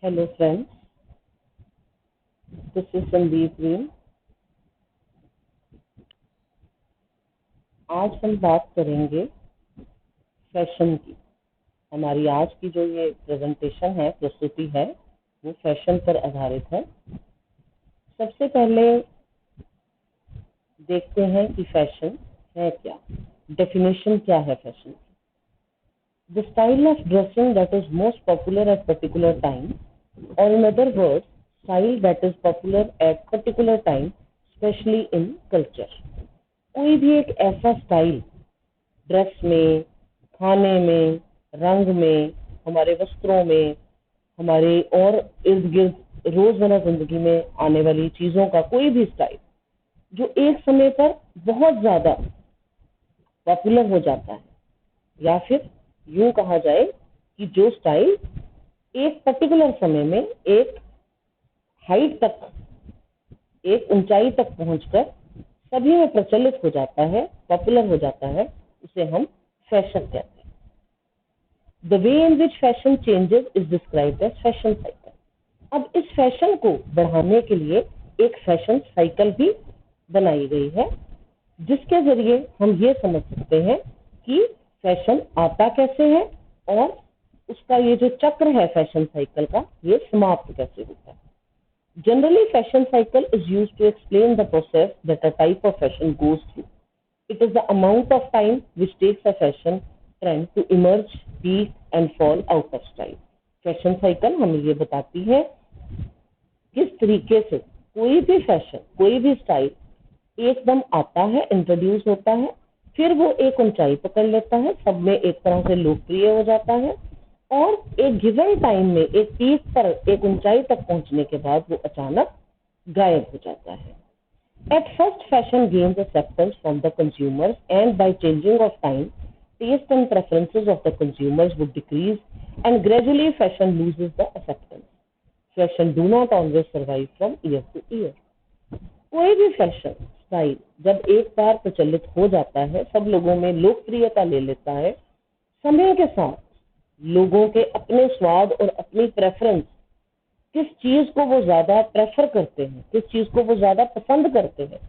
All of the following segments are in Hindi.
Hello friends, this is Sandeep Veen. आज हम बात करेंगे फैशन की। हमारी आज की जो ये प्रेजेंटेशन है, प्रस्तुति है, वो फैशन पर आधारित है। सबसे पहले देखते हैं कि फैशन है क्या, डेफिनेशन क्या है फैशन की। The style of dressing that is most popular at particular time, or in other words, style that is popular at particular time, especially in culture. कोई भी एक ऐसा स्टाइल ड्रेस में, खाने में, रंग में, हमारे वस्त्रों में, हमारे और इर्द गिर्द रोजमर्रा जिंदगी में आने वाली चीजों का कोई भी स्टाइल जो एक समय पर बहुत ज्यादा पॉपुलर हो जाता है, या फिर यूं कहा जाए कि जो स्टाइल एक पर्टिकुलर समय में एक हाइट तक, एक ऊंचाई तक पहुंचकर सभी में प्रचलित हो जाता है, पॉपुलर हो जाता है, उसे हम फैशन कहते हैं। The way in which fashion changes is described as fashion cycle. अब इस फैशन को बढ़ाने के लिए एक फैशन साइकिल भी बनाई गई है, जिसके जरिए हम ये समझ सकते हैं कि फैशन आता कैसे है और उसका ये जो चक्र है फैशन साइकिल का, ये समाप्त कैसे होता है। Generally, fashion cycle is used to explain the process that a type of fashion goes through. It is the amount of time which takes a fashion trend to emerge, peak and fall out of style. Fashion cycle हमें ये बताती है किस तरीके से कोई भी फैशन, कोई भी स्टाइल एकदम आता है, इंट्रोड्यूस होता है, फिर वो एक ऊंचाई पकड़ लेता है, सब में एक तरह से लोकप्रिय हो जाता है और एक गिवन टाइम में एक पीक पर, एक ऊंचाई तक पहुंचने के बाद वो अचानक गायब हो जाता है। At first, fashion gains acceptance from the consumers, and by changing of time, taste and preferences of the consumers would decrease, and gradually fashion loses the acceptance. Fashion do not always survive from year to year. कोई भी फैशन स्टाइल जब एक बार प्रचलित हो जाता है, सब लोगों में लोकप्रियता ले लेता है, समय के साथ लोगों के अपने स्वाद और अपनी प्रेफरेंस, किस चीज को वो ज्यादा प्रेफर करते हैं, किस चीज को वो ज्यादा पसंद करते हैं,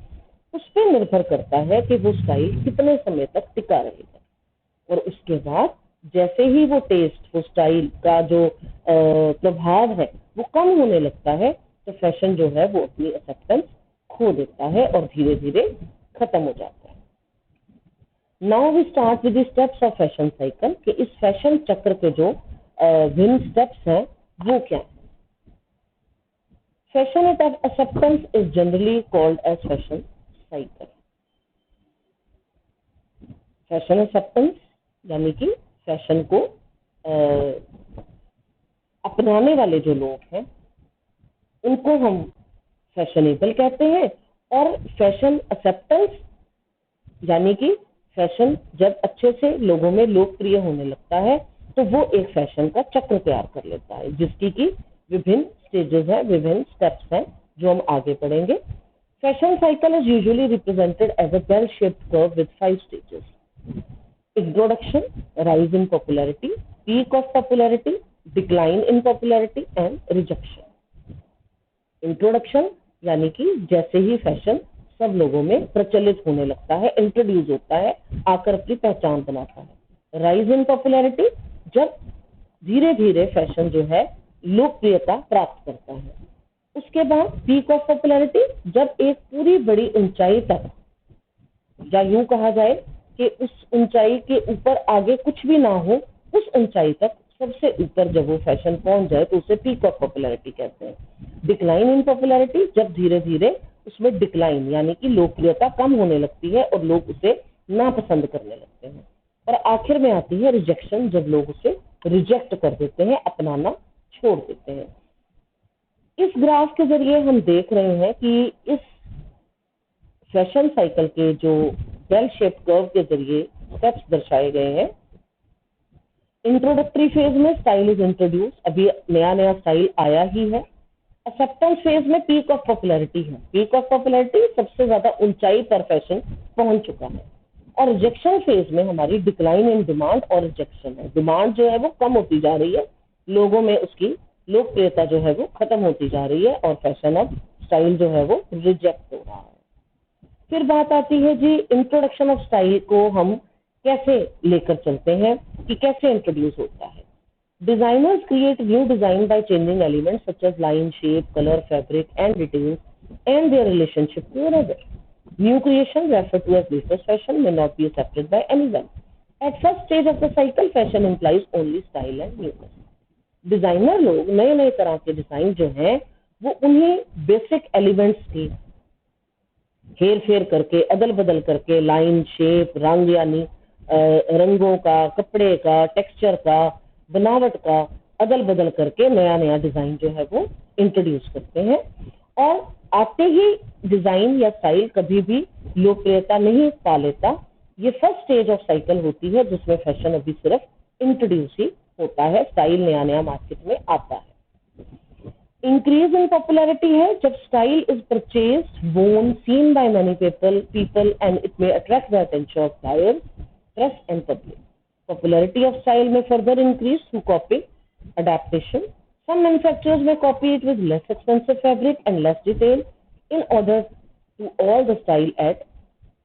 उस पर निर्भर करता है कि वो स्टाइल कितने समय तक टिका रहेगा। और उसके बाद जैसे ही वो टेस्ट, वो स्टाइल का जो प्रभाव है वो कम होने लगता है, तो फैशन जो है वो अपनी एक्सेप्टेंस खो देता है और धीरे धीरे खत्म हो जाता है। Now we start with the steps of fashion cycle, कि इस फैशन चक्र के जो भिन्न स्टेप्स हैं वो क्या है। Fashion acceptance is generally called as fashion cycle. Fashion acceptance यानी कि फैशन को अपनाने वाले जो लोग हैं उनको हम फैशनेबल कहते हैं, और फैशन एक्सेप्टेंस यानी कि फैशन जब अच्छे से लोगों में लोकप्रिय होने लगता है तो वो एक फैशन का चक्र तैयार कर लेता है, जिसकी की विभिन्न स्टेजेस हैं, विभिन्न स्टेप्स हैं जो हम आगे पढ़ेंगे। Fashion cycle is usually represented as a bell shaped curve with 5 stages: introduction, rise in popularity, peak of popularity, decline in popularity and rejection. Introduction यानी कि जैसे ही फैशन सब लोगों में प्रचलित होने लगता है, इंट्रोड्यूस होता है, आकर अपनी पहचान बनाता है। राइज इन पॉपुलैरिटी, जब धीरे धीरे फैशन जो है लोकप्रियता प्राप्त करता है। उसके बाद पीक ऑफ पॉपुलैरिटी, जब एक पूरी बड़ी ऊंचाई तक, या यूं कहा जाए कि उस ऊंचाई के ऊपर आगे कुछ भी ना हो, उस ऊंचाई तक सबसे ऊपर जब वो फैशन पहुंच जाए तो उसे पीक ऑफ पॉपुलैरिटी कहते हैं। डिक्लाइन इन पॉपुलैरिटी, जब धीरे धीरे उसमें डिक्लाइन यानी कि लोकप्रियता कम होने लगती है और लोग उसे नापसंद करने लगते हैं। और आखिर में आती है रिजेक्शन, जब लोग उसे रिजेक्ट कर देते हैं, अपनाना छोड़ देते हैं। इस ग्राफ के जरिए हम देख रहे हैं कि इस फैशन साइकिल के जो बेल शेप कर्व के जरिए स्टेप्स दर्शाए गए हैं। इंट्रोडक्टरी फेज में स्टाइल इज इंट्रोड्यूस, अभी नया नया स्टाइल आया ही है। एक्सेप्टेंस फेज में पीक ऑफ पॉपुलैरिटी है, पीक ऑफ पॉपुलैरिटी सबसे ज्यादा ऊंचाई पर फैशन पहुंच चुका है। और रिजेक्शन फेज में हमारी डिक्लाइन इन डिमांड और रिजेक्शन है, डिमांड जो है वो कम होती जा रही है, लोगों में उसकी लोकप्रियता जो है वो खत्म होती जा रही है और फैशन अब स्टाइल जो है वो रिजेक्ट हो रहा है। फिर बात आती है जी इंट्रोडक्शन ऑफ स्टाइल को हम कैसे लेकर चलते हैं कि कैसे इंट्रोड्यूस होता है। Designers create new design by changing elements such as line, shape, colour, fabric and details and their relationship to another. New creation referred to as latest fashion may not be accepted by anyone. At first stage of the cycle, fashion implies only style and newness. Designer लोग नए नए तरह के डिजाइन जो हैं वो उन्हें बेसिक एलिमेंट्स की हेर फेर करके अदल बदल करके लाइन, शेप, रंग यानी रंगों का, कपड़े का, टेक्सचर का, बनावट का अदल बदल करके नया नया डिजाइन जो है वो इंट्रोड्यूस करते हैं। और आते ही डिजाइन या स्टाइल कभी भी लोकप्रियता नहीं पा लेता। ये फर्स्ट स्टेज ऑफ साइकिल होती है जिसमें फैशन अभी सिर्फ इंट्रोड्यूस ही होता है, स्टाइल नया नया मार्केट में आता है। इंक्रीज इन पॉपुलैरिटी है जब style is purchased, worn, seen by many people and it may attract the attention of buyers, press and public. Popularity of style में further increase through copy, adaptation. Some manufacturers may copy it with less expensive fabric and less detail in order to all the style at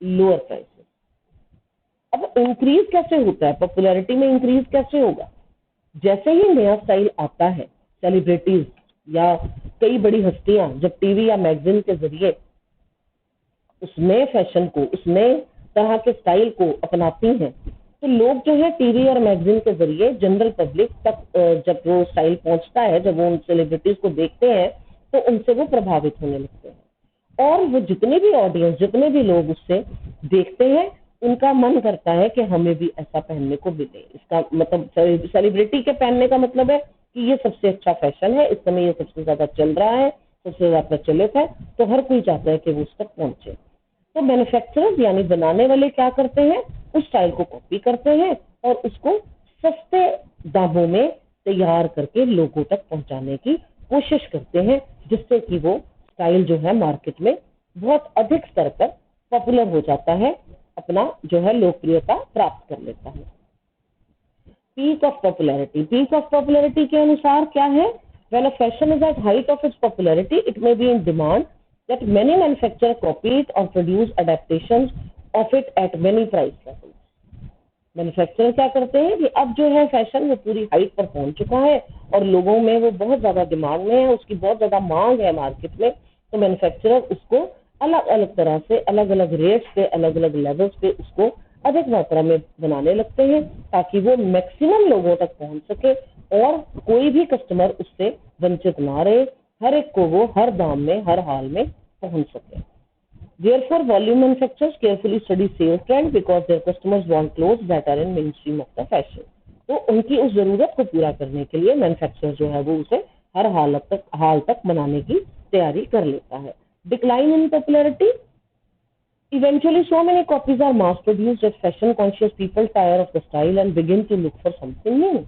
lower prices. अब इंक्रीज कैसे होता है, पॉपुलैरिटी में इंक्रीज कैसे होगा? जैसे ही नया स्टाइल आता है, सेलिब्रिटीज या कई बड़ी हस्तियां जब टीवी या मैगजीन के जरिए उस नए फैशन को, उस नए तरह के स्टाइल को अपनाती हैं, तो लोग जो है टीवी और मैगजीन के जरिए जनरल पब्लिक तक जब वो स्टाइल पहुंचता है, जब वो उन सेलिब्रिटीज को देखते हैं तो उनसे वो प्रभावित होने लगते हैं और वो जितने भी ऑडियंस, जितने भी लोग उससे देखते हैं उनका मन करता है कि हमें भी ऐसा पहनने को मिले। इसका मतलब सेलिब्रिटी के पहनने का मतलब है कि ये सबसे अच्छा फैशन है, इस समय ये सबसे ज्यादा चल रहा है, सबसे ज्यादा प्रचलित है, तो हर कोई चाहता है कि वो उस तक पहुंचे। तो मैन्युफैक्चरर्स यानी बनाने वाले क्या करते हैं, उस स्टाइल को कॉपी करते हैं और उसको सस्ते दामों में तैयार करके लोगों तक पहुंचाने की कोशिश करते हैं, जिससे कि वो स्टाइल जो है मार्केट में बहुत अधिक स्तर पर पॉपुलर हो जाता है, अपना जो है लोकप्रियता प्राप्त कर लेता है। Peak of popularity, peak of popularity के अनुसार क्या है? When a fashion is at height of its popularity it may be in demand that many manufacturers copy it or produce adaptations of it at many price levels. Manufacturer क्या करते हैं कि अब जो है फैशन वो पूरी हाइट पर पहुंच चुका है और लोगों में वो बहुत ज्यादा डिमांड में है, उसकी बहुत ज्यादा मांग है मार्केट में, तो मैन्युफैक्चरर उसको अलग अलग तरह से, अलग अलग रेट्स पे, अलग अलग लेवल्स पे उसको अधिक मात्रा में बनाने लगते हैं ताकि वो मैक्सिमम लोगों तक पहुंच सके और कोई भी कस्टमर उससे वंचित ना रहे, हर एक को वो हर दाम में, हर हाल में पहुंच सके। Therefore, volume manufacturers carefully study sales trend because their customers want clothes that are in mainstream of the fashion. तो उनकी उस जरूरत को पूरा करने के लिए मैन्युफैक्चरर जो है वो उसे हर हाल तक बनाने की तैयारी कर लेता है। Decline in popularity. Eventually, so many copies are mass produced that fashion conscious people tire of the style and begin to look for something new.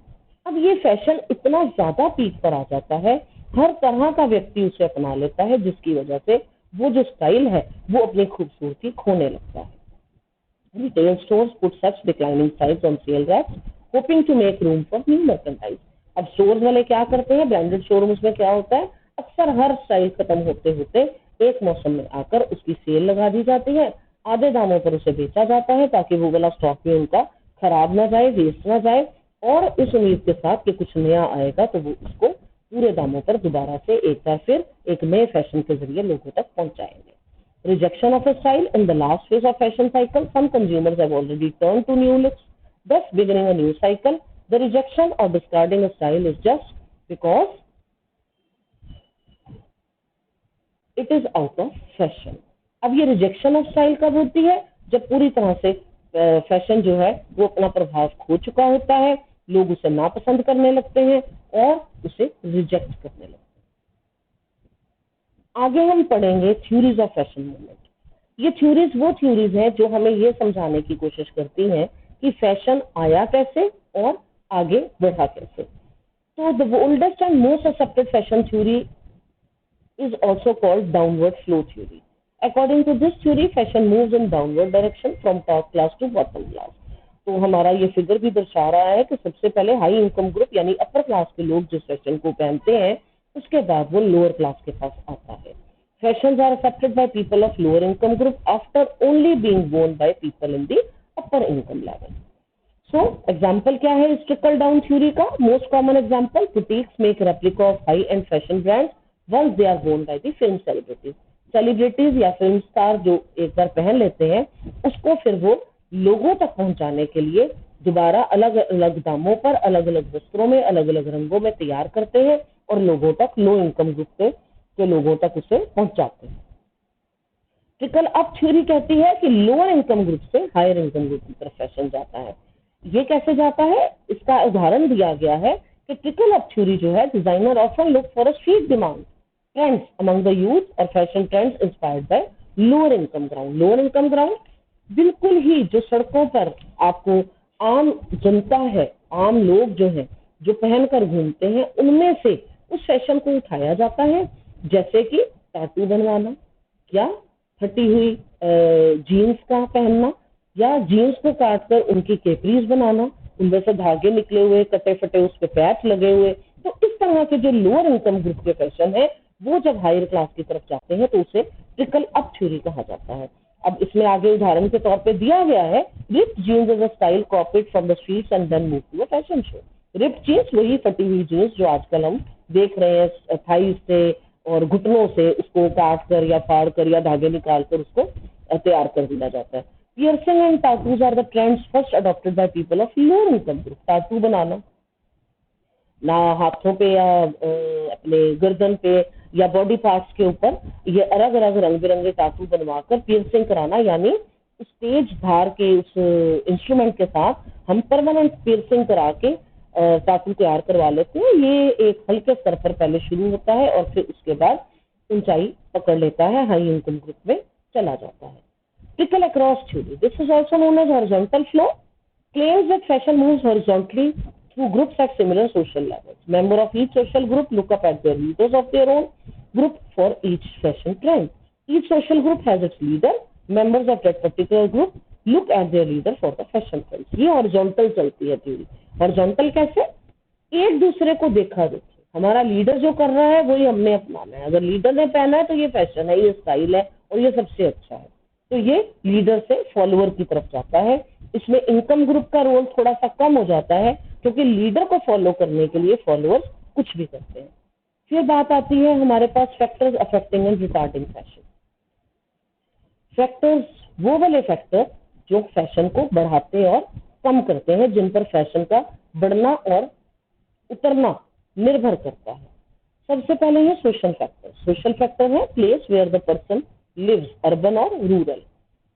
अब ये फैशन इतना ज्यादा पीक पर आ जाता है, हर तरह का व्यक्ति उसे अपना लेता है, जिसकी वजह से वो जो स्टाइल है वो अपनी खूबसूरती खोने लगता है। Retail stores put such declining styles on sale racks hoping to make room for new merchandise. अब स्टोर्स वाले क्या करते हैं, ब्रांडेड शोरूम्स में क्या होता है, अक्सर हर स्टाइल खत्म होते होते एक मौसम में आकर उसकी सेल लगा दी जाती है, आधे दामों पर उसे बेचा जाता है ताकि वो वाला स्टॉक भी उनका खराब ना जाए, वेस्ट ना जाए, और इस उम्मीद के साथ कि कुछ नया आएगा तो वो उसको पूरे दामों पर दोबारा से एक बार फिर एक नए फैशन के जरिए लोगों तक पहुंचाएंगे। Rejection of a style in the last phase of fashion cycle, some consumers have already turn to new looks, thus beginning a new cycle. The rejection or discarding a style is just because it is out of fashion. अब ये रिजेक्शन ऑफ स्टाइल कब होती है, जब पूरी तरह से फैशन जो है वो अपना प्रभाव खो चुका होता है, लोग उसे नापसंद करने लगते हैं और उसे रिजेक्ट करने लगते हैं। आगे हम पढ़ेंगे थ्योरीज ऑफ फैशन मूवमेंट। ये थ्योरीज वो थ्योरीज हैं जो हमें ये समझाने की कोशिश करती हैं कि फैशन आया कैसे और आगे बढ़ा कैसे। तो the oldest and most accepted fashion theory is also called downward flow theory. According to this theory, fashion moves in downward direction from top class to bottom class. तो हमारा ये फिगर भी दर्शा रहा है कि सबसे पहले हाई इनकम ग्रुप यानी अपर क्लास के लोग जिस फैशन को पहनते हैं, उसके बाद वो लोअर क्लास के पास आता है। Fashions are affected by people of lower income group after only being worn by people in the upper income level. So example क्या है इस ट्रिकल डाउन थ्योरी का? Most common example, boutiques make replica of high end fashion brands once they are worn by the film celebrities. Celebrities या फिल्म स्टार जो एक बार पहन लेते हैं, उसको फिर वो लोगों तक पहुंचाने के लिए दोबारा अलग अलग दामों पर, अलग अलग वस्त्रों में, अलग अलग रंगों में तैयार करते हैं और लोगों तक, लो इनकम ग्रुप के लोगों तक उसे पहुंचाते हैं। ट्रिकल अप थ्योरी कहती है कि लोअर इनकम ग्रुप से हायर इनकम ग्रुप की तरफ फैशन जाता है। ये कैसे जाता है, इसका उदाहरण दिया गया है कि ट्रिकल अप थ्योरी जो है, designer often look for a street demand trends among the youth और fashion trends inspired by lower income ground. Lower income ground बिल्कुल ही जो सड़कों पर आपको आम जनता है, आम लोग जो है जो पहनकर घूमते हैं, उनमें से उस फैशन को उठाया जाता है, जैसे कि टैटू बनवाना या फटी हुई जीन्स का पहनना या जीन्स को काटकर उनकी केपरीज बनाना, उनमें से धागे निकले हुए, कटे फटे उस पे पैच लगे हुए। तो इस तरह के जो लोअर इनकम ग्रुप के फैशन है, वो जब हायर क्लास की तरफ जाते हैं तो उसे ट्रिकल अप थ्योरी कहा जाता है। अब इसमें आगे उदाहरण के तौर पे दिया गया है, ripped jeans is a style copied from the streets and then move to a fashion show. Ripped jeans, वही फटी हुई जीन्स जो आजकल हम देख रहे हैं, थाइस से और घुटनों से उसको काट कर या फाड़ कर या धागे निकाल कर उसको तैयार कर दिया जाता है। Piercing and tattoos are the trends first adopted by people of lower income group. Tattoo बनाना ना हाथों पे या अपने गर्दन पे या बॉडी पार्ट्स के ऊपर, ये अलग अलग रंग बिरंगे टैटू बनवाकर पियर्सिंग कराना, यानी उस तेज धार के उस इंस्ट्रूमेंट के साथ हम परमानेंट पियर्सिंग करा के टैटू तैयार करवा लेते हैं। ये एक हल्के स्तर पर पहले शुरू होता है और फिर उसके बाद ऊंचाई पकड़ लेता है, हाई इनकम ग्रुप में चला जाता है। Trickle across theory. This is also known as horizontal flow. Claims that fashion moves horizontally through groups at similar social levels. Members of each social group look up at their leaders of their own group for each fashion trend. Each social group has its leader. Members of that particular group look at their leader for the fashion trends. ये horizontal चलती है theory. Horizontal कैसे? एक दूसरे को देखा देखी, हमारा लीडर जो कर रहा है वही हमने अपनाना है। अगर लीडर ने पहना है तो ये फैशन है, ये स्टाइल है और ये सबसे अच्छा है। तो ये लीडर से फॉलोअर की तरफ जाता है। इसमें इनकम ग्रुप का रोल थोड़ा सा कम हो जाता है, क्योंकि लीडर को फॉलो करने के लिए फॉलोअर्स कुछ भी करते हैं। फिर बात आती है हमारे पास factors affecting and retarding fashion. Factors वो वाले फैक्टर जो फैशन को बढ़ाते और कम करते हैं, जिन पर फैशन का बढ़ना और उतरना निर्भर करता है। सबसे पहले है सोशल फैक्टर। सोशल फैक्टर है place where the person lives, urban or rural.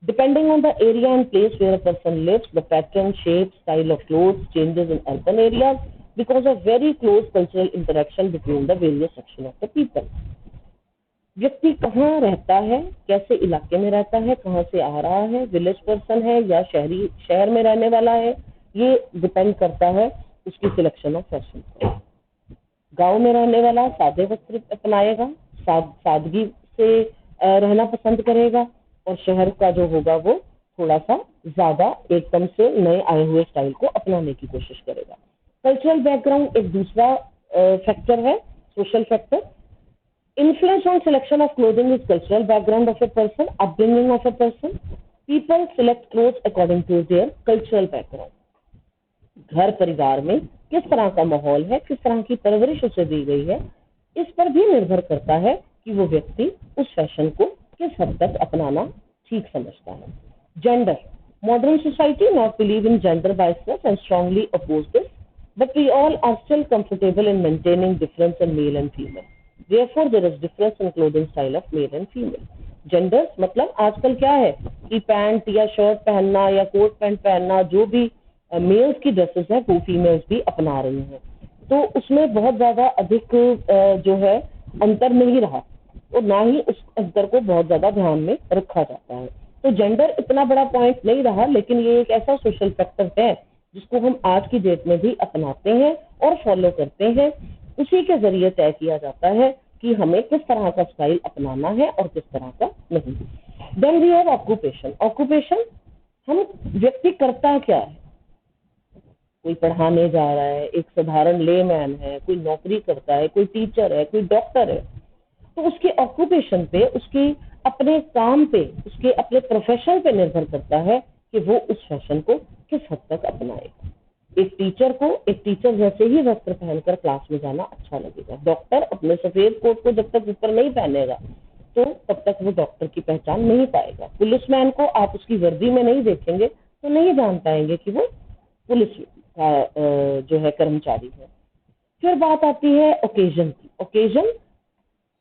Depending on the area and place where a person lives, the pattern, shape, style of clothes changes in urban areas because of very close cultural interaction between the various sections of the people. व्यक्ति कहाँ रहता है, कैसे इलाके में रहता है, कहाँ से आ रहा है, विलेज पर्सन है या शहर में रहने वाला है, ये डिपेंड करता है उसकी सिलेक्शन ऑफ फैशन। गांव में रहने वाला सादे वस्त्र अपनाएगा, सादगी से रहना पसंद करेगा, और शहर का जो होगा वो थोड़ा सा ज्यादा एकदम से नए आए हुए स्टाइल को अपनाने की कोशिश करेगा। कल्चरल बैकग्राउंड एक दूसरा फैक्टर है, social factor. Influence on selection of clothing is cultural background of a person, upbringing of a person. People select clothes according to their cultural background. घर परिवार में किस तरह का माहौल है, किस तरह की परवरिश उसे दी गई है, इस पर भी निर्भर करता है कि वो व्यक्ति उस फैशन को किस हद तक अपनाना ठीक समझता है। Gender, modern society not believe in gender biases and strongly oppose this, but we all are still comfortable in maintaining difference in male and female, therefore there is difference in clothing style of male and female. Gender मतलब आजकल क्या है कि पैंट या शर्ट पहनना या कोट पैंट पहनना, जो भी मेल्स की ड्रेसेस है वो फीमेल्स भी अपना रही हैं, तो उसमें बहुत ज्यादा अधिक जो है अंतर नहीं रहा और ना ही उस अंतर को बहुत ज्यादा ध्यान में रखा जाता है। तो जेंडर इतना बड़ा पॉइंट नहीं रहा, लेकिन ये एक ऐसा सोशल फैक्टर है जिसको हम आज की डेट में भी अपनाते हैं और फॉलो करते हैं। उसी के जरिए तय किया जाता है कि हमें किस तरह का स्टाइल अपनाना है और किस तरह का नहीं। Then we have occupation. Occupation, हम व्यक्ति करता क्या है, कोई पढ़ाने जा रहा है, एक साधारण लेमैन है, कोई नौकरी करता है, कोई टीचर है, कोई डॉक्टर है, तो उसके ऑक्यूपेशन पे, उसके अपने काम पे, उसके अपने प्रोफेशन पे निर्भर करता है कि वो उस फैशन को किस हद तक अपनाएगा। एक टीचर को एक टीचर जैसे ही वस्त्र पहनकर क्लास में जाना अच्छा लगेगा। डॉक्टर अपने सफेद कोट को जब तक ऊपर नहीं पहनेगा तो तब तक वो डॉक्टर की पहचान नहीं पाएगा। पुलिसमैन को आप उसकी वर्दी में नहीं देखेंगे तो नहीं जान पाएंगे कि वो पुलिस का जो है कर्मचारी है। फिर बात आती है ओकेजन की। ओकेजन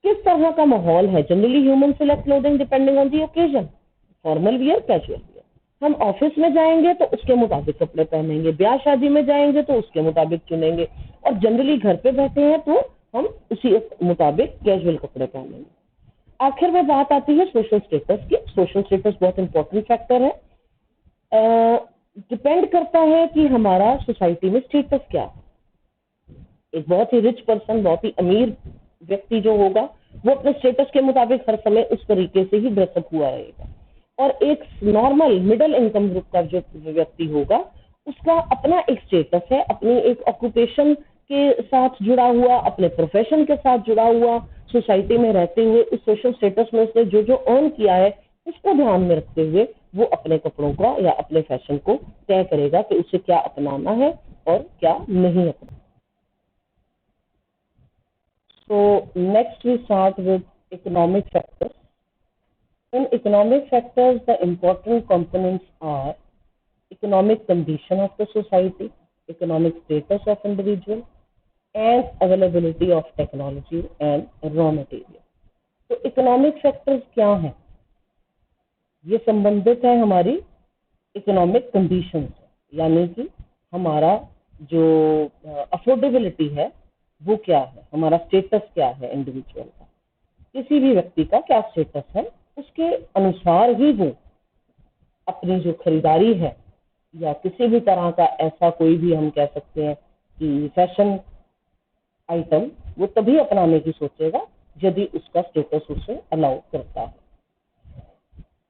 किस तरह का माहौल है। Generally human select clothing depending on the occasion, formal wear, casual wear. हम ऑफिस में जाएंगे तो उसके मुताबिक कपड़े पहनेंगे, ब्याह शादी में जाएंगे तो उसके मुताबिक चुनेंगे, और जनरली घर पे बैठे हैं तो हम उसी मुताबिक कैजुअल कपड़े पहनेंगे। आखिर में बात आती है सोशल स्टेटस की। सोशल स्टेटस बहुत इंपॉर्टेंट फैक्टर है। डिपेंड करता है कि हमारा सोसाइटी में स्टेटस क्या है। एक बहुत ही रिच पर्सन, बहुत ही अमीर व्यक्ति जो होगा, वो अपने स्टेटस के मुताबिक हर समय उस तरीके से ही ड्रेसअप हुआ रहेगा, और एक नॉर्मल मिडिल इनकम ग्रुप का जो व्यक्ति होगा उसका अपना एक स्टेटस है, अपनी एक ऑक्यूपेशन के साथ जुड़ा हुआ, अपने प्रोफेशन के साथ जुड़ा हुआ, सोसाइटी में रहते हुए उस सोशल स्टेटस में उसने जो जो अर्न किया है उसको ध्यान में रखते हुए वो अपने कपड़ों का या अपने फैशन को तय करेगा कि उसे क्या अपनाना है और क्या नहीं अपनाना। So next we start with economic factors. In economic factors, the important components are economic condition of the society, economic status of individual, and availability of technology and raw material. तो इकोनॉमिक फैक्टर्स क्या हैं? ये संबंधित है हमारी इकोनॉमिक कंडीशन से, यानी कि हमारा जो अफोर्डेबिलिटी है वो क्या है, हमारा स्टेटस क्या है इंडिविजुअल का, किसी भी व्यक्ति का क्या स्टेटस है, उसके अनुसार ही वो अपनी जो खरीदारी है या किसी भी तरह का ऐसा कोई भी हम कह सकते हैं कि फैशन आइटम वो तभी अपनाने की सोचेगा यदि उसका स्टेटस उसे अलाउ करता है।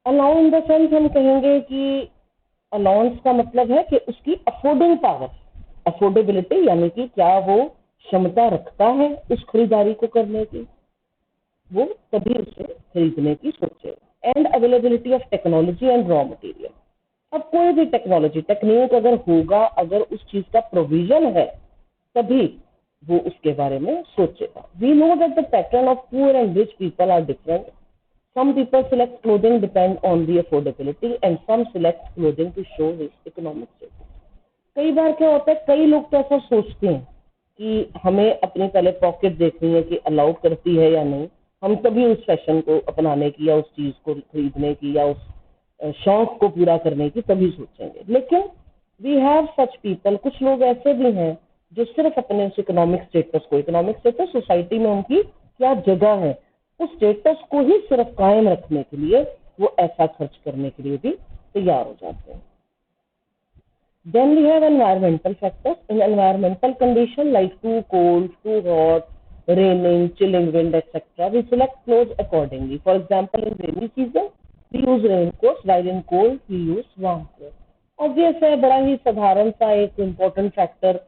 अलाउ इन द सेंस हम कहेंगे कि अलाउंस का मतलब है कि उसकी अफोर्डिंग पावर, अफोर्डेबिलिटी यानी कि क्या वो क्षमता रखता है उस खरीदारी को करने की, वो तभी उसे खरीदने की सोचेगा। And availability of technology and raw material. अब कोई भी टेक्नोलॉजी टेक्निक अगर होगा, अगर उस चीज का प्रोविजन है तभी वो उसके बारे में सोचेगा। We know that the pattern of poor and rich people are different. Some people select clothing depend on the affordability and some select clothing to show his economic status. कई बार क्या होता है, कई लोग तो ऐसा सोचते हैं कि हमें अपनी पहले पॉकेट देखनी है कि अलाउ करती है या नहीं, हम तभी उस फैशन को अपनाने की या उस चीज को खरीदने की या उस शौक को पूरा करने की तभी सोचेंगे। लेकिन वी हैव सच पीपल, कुछ लोग ऐसे भी हैं जो सिर्फ अपने उस इकोनॉमिक स्टेटस को, इकोनॉमिक स्टेटस सोसाइटी में उनकी क्या जगह है, उस स्टेटस को ही सिर्फ कायम रखने के लिए वो ऐसा खर्च करने के लिए भी तैयार हो जाते हैं। Then we have environmental factors. In environmental condition like too cold, too hot, raining, chilling wind, etc., we select clothes accordingly. For example, in rainy season, we use raincoats, while in cold, we use warm clothes. Obvious है, बड़ा ही साधारण सा एक इम्पोर्टेंट फैक्टर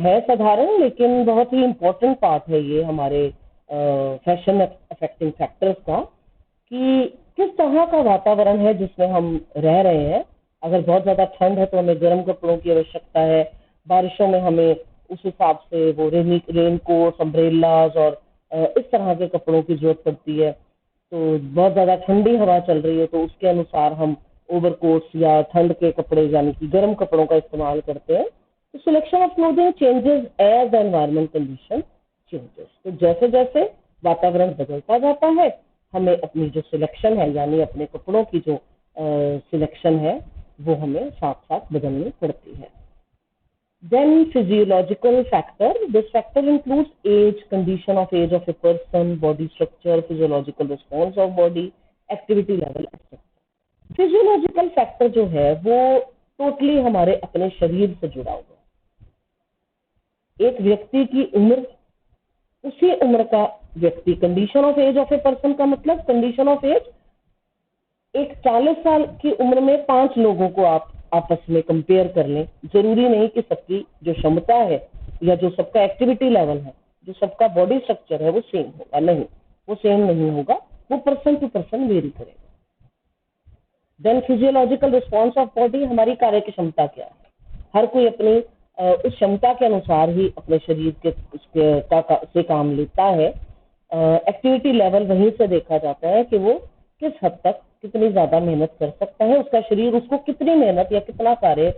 है, साधारण लेकिन बहुत ही इम्पोर्टेंट पार्ट है ये हमारे फैशन अफेक्टिंग फैक्टर्स का, कि किस तरह का वातावरण है जिसमें हम रह रहे हैं। अगर बहुत ज्यादा ठंड है तो हमें गर्म कपड़ों की आवश्यकता है, बारिशों में हमें उस हिसाब से वो रेन कोट, अम्ब्रेलाज और इस तरह के कपड़ों की जरूरत पड़ती है। तो बहुत ज्यादा ठंडी हवा चल रही है तो उसके अनुसार हम ओवरकोट्स या ठंड के कपड़े यानी कि गर्म कपड़ों का इस्तेमाल करते हैं। तो selection of clothing changes as the environment condition changes. तो जैसे जैसे वातावरण बदलता जाता है हमें अपनी जो सिलेक्शन है यानी अपने कपड़ों की जो सिलेक्शन है वो हमें साथ साथ बदलनी पड़ती है। Then physiological factor, this factor includes age, condition of age of a person, body structure, physiological response of body, activity level etcetera. Physiological factor जो है वो टोटली हमारे अपने शरीर से जुड़ा हुआ है। एक व्यक्ति की उम्र, उसी उम्र का व्यक्ति, condition of age of a person का मतलब कंडीशन ऑफ एज, एक 40 साल की उम्र में 5 लोगों को आप आपस में कंपेयर कर लें। जरूरी नहीं कि सबकी जो क्षमता है या जो सबका एक्टिविटी लेवल है, जो सबका बॉडी स्ट्रक्चर है वो सेम होगा, नहीं, वो सेम नहीं होगा, वो पर्सन टू पर्सन वेरी करेगा। Then physiological response of body, हमारी कार्य की क्षमता क्या है, हर कोई अपनी उस क्षमता के अनुसार ही अपने शरीर के से काम लेता है। एक्टिविटी लेवल वहीं से देखा जाता है कि वो किस हद तक कितनी ज्यादा मेहनत कर सकता है, उसका शरीर उसको कितनी मेहनत या कितना कार्य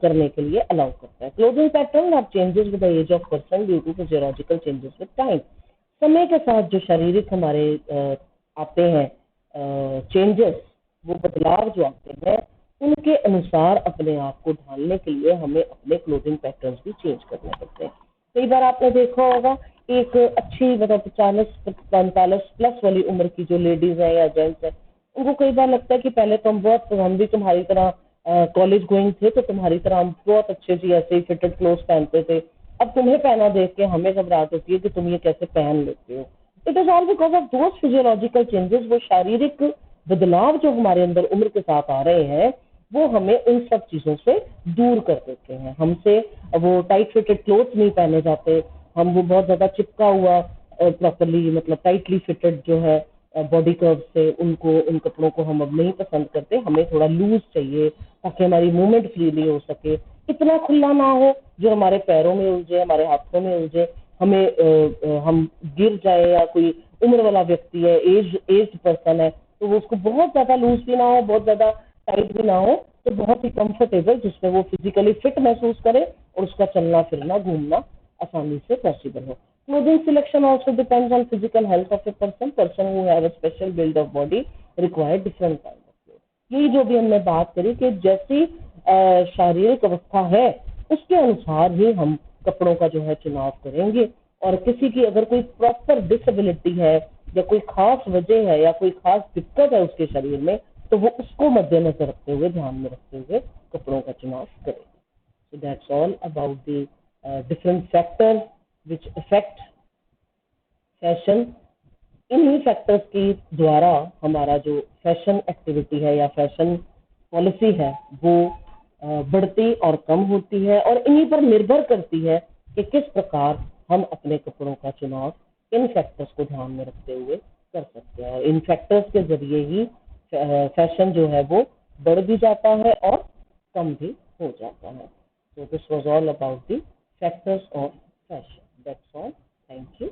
करने के लिए अलाउ करता है। Clothing pattern of changes with the age of person due to physiological changes with time, समय के साथ जो शारीरिक हमारे आते हैं चेंजेस, वो बदलाव जो आते हैं, उनके अनुसार अपने आप को ढालने के लिए हमें अपने क्लोथिंग पैटर्न्स भी चेंज करने पड़ते हैं। कई बार आपने देखा होगा एक अच्छी मतलब 40-45 प्लस वाली उम्र की जो लेडीज है या जेंट्स है, उनको कई बार लगता है कि पहले तो हम भी तुम्हारी तरह कॉलेज गोइंग थे, तो तुम्हारी तरह हम बहुत अच्छे से ऐसे ही फिटेड क्लोथ पहनते थे, अब तुम्हें पहना देख के हमें घबराहट होती है कि तुम ये कैसे पहन लेते हो। It is all because of those physiological changes, वो शारीरिक बदलाव जो हमारे अंदर उम्र के साथ आ रहे हैं, वो हमें उन सब चीजों से दूर कर देते हैं। हमसे वो टाइट फिटेड क्लोथ नहीं पहने जाते, हम वो बहुत ज्यादा चिपका हुआ प्रॉपरली मतलब टाइटली फिटेड जो है बॉडी कर्व से उनको उन कपड़ों को हम अब नहीं पसंद करते। हमें थोड़ा लूज चाहिए ताकि हमारी मूवमेंट फ्रीली हो सके, इतना खुला ना हो जो हमारे पैरों में उलझे, हमारे हाथों में उलझे, हमें हम गिर जाए, या कोई उम्र वाला व्यक्ति है, एज पर्सन है, तो वो उसको बहुत ज्यादा लूज भी ना हो, बहुत ज्यादा टाइट भी ना हो, तो बहुत ही कंफर्टेबल जिसमें वो फिजिकली फिट महसूस करे और उसका चलना फिरना घूमना आसानी से पॉसिबल हो। Clothing selection also depends on physical health of a person. Person who have a special build of body require different kind of clothes. यही जो भी हमने बात करी कि जैसी शारीरिक अवस्था है उसके अनुसार ही हम कपड़ों का जो है चुनाव करेंगे। और किसी की अगर कोई प्रॉपर डिसेबिलिटी है या कोई खास वजह है या कोई खास दिक्कत है उसके शरीर में, तो वो उसको मद्देनजर रखते हुए, ध्यान में रखते हुए कपड़ों का चुनाव करेंगे। So that's all about the different factors which affect fashion. इन्हीं फैक्टर्स के द्वारा हमारा जो फैशन एक्टिविटी है या फैशन पॉलिसी है वो बढ़ती और कम होती है, और इन्हीं पर निर्भर करती है कि किस प्रकार हम अपने कपड़ों का चुनाव इन फैक्टर्स को ध्यान में रखते हुए कर सकते हैं। इन फैक्टर्स के जरिए ही फैशन जो है वो बढ़ भी जाता है और कम भी हो जाता है। So this was all about the factors of fashion. That's all. Thank you.